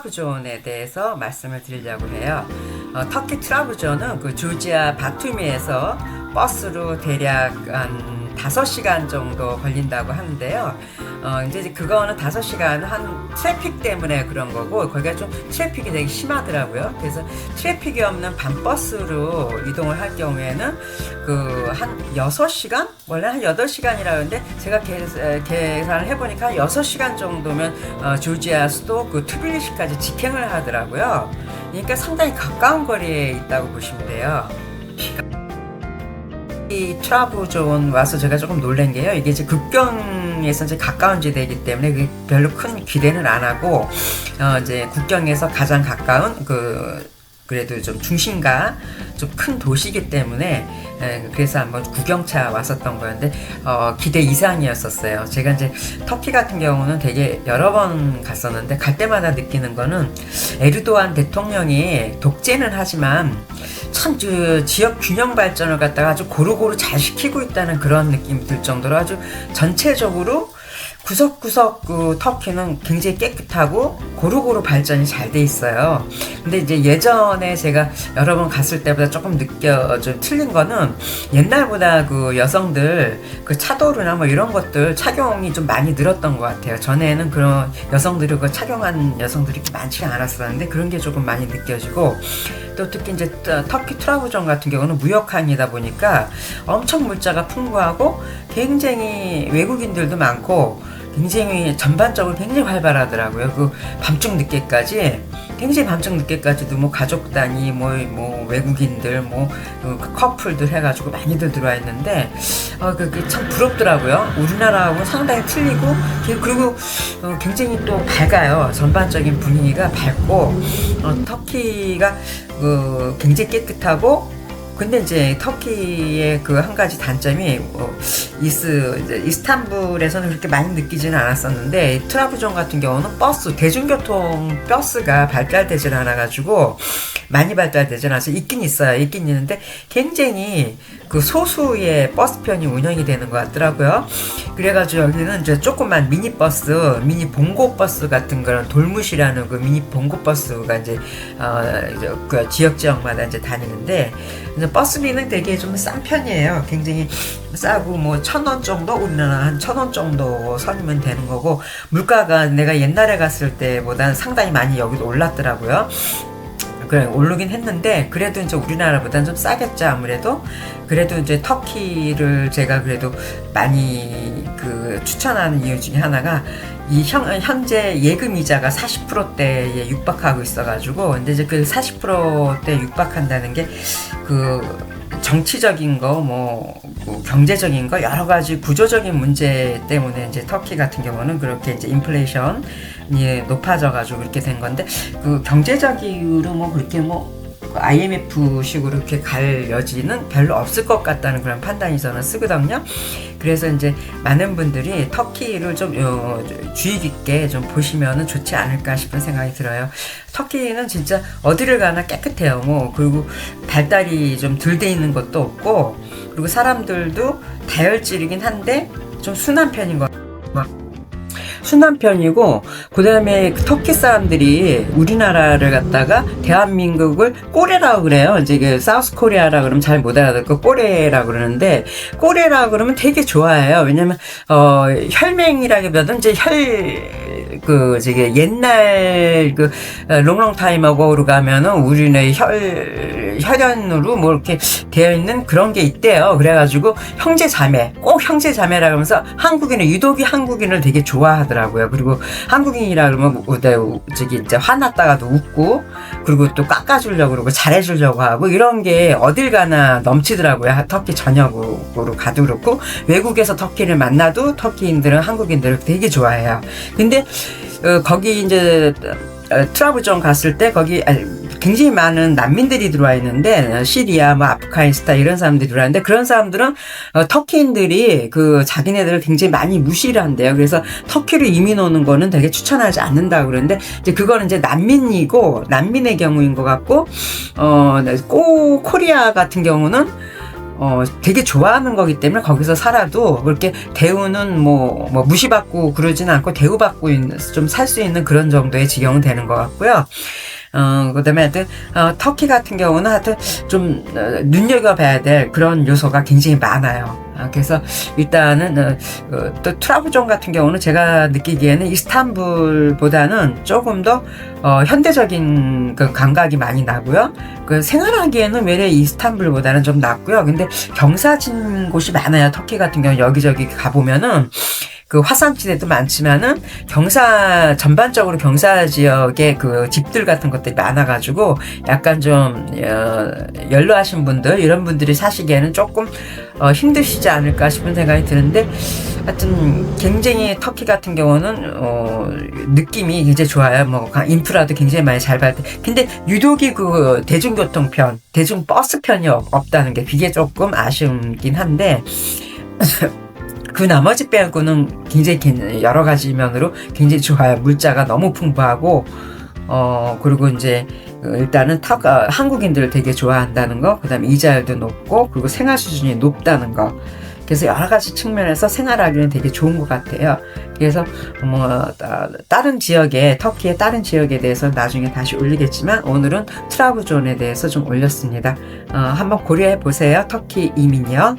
트라브존에 대해서 말씀을 드리려고 해요. 터키 트라브존은 그 조지아 바투미에서 버스로 대략 한 5시간 정도 걸린다고 하는데요. 이제 그거는 5시간 한 트래픽 때문에 그런 거고, 거기가 좀 트래픽이 되게 심하더라고요. 그래서 트래픽이 없는 밤버스로 이동을 할 경우에는 그 한 6시간? 원래 한 8시간이라는데 제가 계산을 해보니까 6시간 정도면 조지아 수도 그 트빌리시까지 직행을 하더라고요. 그러니까 상당히 가까운 거리에 있다고 보시면 돼요. 이 트라브존 와서 제가 조금 놀란 게요. 이게 이제 국경에서 이제 가까운 지대이기 때문에 별로 큰 기대는 안 하고, 이제 국경에서 가장 가까운 그래도 좀 중심가 좀 큰 도시이기 때문에 그래서 한번 구경차 왔었던 거였는데 기대 이상이었었어요. 제가 이제 터키 같은 경우는 되게 여러 번 갔었는데 갈 때마다 느끼는 거는 에르도안 대통령이 독재는 하지만 참 지역 균형 발전을 갖다가 아주 고루고루 잘 시키고 있다는 그런 느낌이 들 정도로 아주 전체적으로 구석구석 터키는 굉장히 깨끗하고 고루고루 발전이 잘 돼 있어요. 근데 이제 예전에 제가 여러 번 갔을 때보다 조금 좀 틀린 거는 옛날보다 여성들 차도르나 뭐 이런 것들 착용이 좀 많이 늘었던 것 같아요. 전에는 그런 여성들이 착용한 여성들이 많지가 않았었는데 그런 게 조금 많이 느껴지고, 또 특히 이제 터키 트라브존 같은 경우는 무역항이다 보니까 엄청 물자가 풍부하고 굉장히 외국인들도 많고 굉장히 전반적으로 굉장히 활발하더라고요. 밤중 늦게까지, 굉장히 밤중 늦게까지도 뭐 가족 단위, 뭐 외국인들, 커플들 해가지고 많이들 들어와 있는데, 그게 참 부럽더라고요. 우리나라하고 상당히 틀리고, 그리고 굉장히 또 밝아요. 전반적인 분위기가 밝고, 터키가 굉장히 깨끗하고, 근데 이제 터키의 한 가지 단점이 이스탄불에서는 그렇게 많이 느끼지는 않았었는데 트라브존 같은 경우는 대중교통 버스가 발달되질 않아가지고 많이 발달되지 않아서 있긴 있는데 굉장히 소수의 버스편이 운영이 되는 것 같더라고요. 그래가지고 여기는 이제 조그만 미니 봉고 버스 같은 그런 돌무시라는 미니 봉고 버스가 이제 지역마다 이제 다니는데, 버스비는 되게 좀 싼 편이에요. 굉장히 싸고 1,000원 정도, 우리나라 한 1,000원 정도 선이면 되는 거고, 물가가 내가 옛날에 갔을 때보다는 상당히 많이 여기도 올랐더라고요. 그래, 오르긴 했는데 그래도 이제 우리나라보다는 좀 싸겠죠, 아무래도. 그래도 이제 터키를 제가 그래도 많이 추천하는 이유 중에 하나가 이 현재 예금 이자가 40%대에 육박하고 있어가지고, 근데 이제 40%대 육박한다는 게 정치적인 거, 경제적인 거, 여러 가지 구조적인 문제 때문에 이제 터키 같은 경우는 그렇게 이제 인플레이션이 높아져가지고 그렇게 된 건데, 경제적으로 그렇게 IMF식으로 이렇게 갈 여지는 별로 없을 것 같다는 그런 판단이 저는 쓰거든요. 그래서 이제 많은 분들이 터키를 좀 주의 깊게 좀 보시면은 좋지 않을까 싶은 생각이 들어요. 터키는 진짜 어디를 가나 깨끗해요. 그리고 발달이 좀 덜 돼 있는 것도 없고, 그리고 사람들도 다혈질이긴 한데 좀 순한 편인 것 같아요. 순한 편이고, 그 다음에 터키 사람들이 우리나라를 갖다가 대한민국을 꼬레라고 그래요. 이제 사우스 코리아라 그러면 잘 못 알아듣고 꼬레라고 그러는데, 꼬레라고 그러면 되게 좋아해요. 왜냐면 혈맹이라기보다는 이제 옛날 롱롱 타임어고로 가면은 우리네 혈연으로 이렇게 되어 있는 그런 게 있대요. 그래가지고 꼭 형제 자매라 그러면서 유독이 한국인을 되게 좋아하더라고요. 그리고 한국인이라 그러면 이제 화났다가도 웃고, 그리고 또 깎아주려고 그러고 잘해주려고 하고, 이런 게 어딜 가나 넘치더라고요. 터키 전역으로 가도 그렇고, 외국에서 터키를 만나도 터키인들은 한국인들을 되게 좋아해요. 근데 거기 이제 트라브존 갔을 때 거기 굉장히 많은 난민들이 들어와 있는데, 시리아, 아프가니스탄 이런 사람들이 들어와 있는데, 그런 사람들은 터키인들이 자기네들을 굉장히 많이 무시를 한대요. 그래서 터키로 이민 오는 거는 되게 추천하지 않는다고 그러는데, 이제 그거는 이제 난민의 경우인 것 같고, 코리아 같은 경우는 되게 좋아하는 거기 때문에 거기서 살아도 그렇게 대우는 뭐 무시받고 그러지는 않고 대우받고 좀 살 수 있는 그런 정도의 지경은 되는 것 같고요. 그 다음에 하여튼, 터키 같은 경우는 하여튼 좀, 눈여겨봐야 될 그런 요소가 굉장히 많아요. 그래서 일단은, 또 트라브존 같은 경우는 제가 느끼기에는 이스탄불보다는 조금 더, 현대적인 그 감각이 많이 나고요. 그 생활하기에는 외래 이스탄불보다는 좀 낫고요. 근데 경사진 곳이 많아요. 터키 같은 경우 여기저기 가보면은, 그 화산지대도 많지만은 전반적으로 경사 지역의 그 집들 같은 것들이 많아가지고 약간 좀 연로하신 분들 이런 분들이 사시기에는 조금 힘드시지 않을까 싶은 생각이 드는데, 하여튼 굉장히 터키 같은 경우는 느낌이 굉장히 좋아요. 뭐 인프라도 굉장히 많이 잘 발달. 근데 유독이 그 대중교통편, 대중버스편이 없다는 게 그게 조금 아쉬움긴 한데. 그 나머지 빼고는 굉장히 여러 가지 면으로 굉장히 좋아요. 물자가 너무 풍부하고, 그리고 이제, 일단은 한국인들을 되게 좋아한다는 거, 그 다음에 이자율도 높고, 그리고 생활 수준이 높다는 거. 그래서 여러 가지 측면에서 생활하기는 되게 좋은 것 같아요. 그래서 다른 지역에, 터키의 다른 지역에 대해서 나중에 다시 올리겠지만 오늘은 트라브존에 대해서 좀 올렸습니다. 한번 고려해 보세요. 터키 이민요.